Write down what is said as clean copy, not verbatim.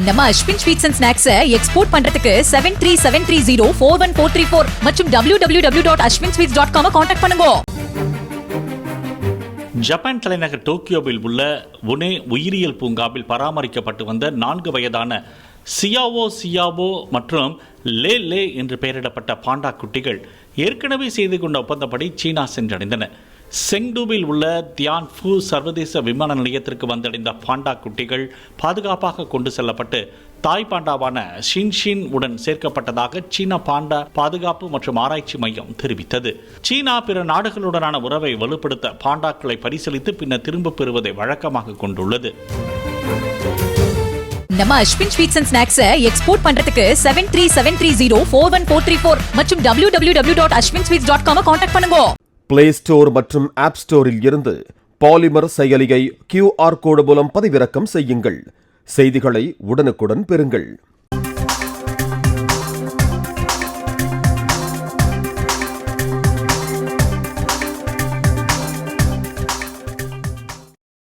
நம்ம Ashwin sweets and snacks export பண்றதுக்கு 7373041434 மற்றும் www.ashwinsweets.com கான்டாக்ட் பண்ணுங்க. ஜப்பான் தலைநகர் டோக்கியோவில் உள்ள உனே உயிரியல் பூங்காவில் பராமரிக்கப்பட்டு வந்த 4 வயதான சியாவோ மற்றும் லே என்று பெயரிடப்பட்ட பாண்டா குட்டிகள் ஏற்கனவே செய்து கொண்ட ஒப்பந்தப்படி சீனா சென்றடைந்தன. செங்டூவில் உள்ள தியான்ஃபு சர்வதேச விமான நிலையத்திற்கு வந்தடைந்த பாண்டா குட்டிகள் பாதுகாப்பாக கொண்டு செல்லப்பட்டு தாய் பாண்டாவான ஷின்ஷின் உடன் சேர்க்கப்பட்டதாக சீனா பாண்டா பாதுகாப்பு மற்றும் ஆராய்ச்சி மையம் தெரிவித்தது. சீனா பிற நாடுகளுடனான உறவை வலுப்படுத்த பாண்டாக்களை பரிசீலித்து பின்னர் திரும்பப் பெறுவதை வழக்கமாக கொண்டுள்ளது. நம்ம Ashwin sweets and snacks export பண்றதுக்கு 7373041434 மற்றும் www.ashwinsweets.com கான்டாக்ட் பண்ணுங்க. பிளே ஸ்டோர் மற்றும் ஆப் ஸ்டோரில் இருந்து பாலிமர் செயலியை QR கோடு மூலம் பதிவிறக்கம் செய்யுங்கள். செய்திகளை உடனுக்குடன் பெறுங்கள்.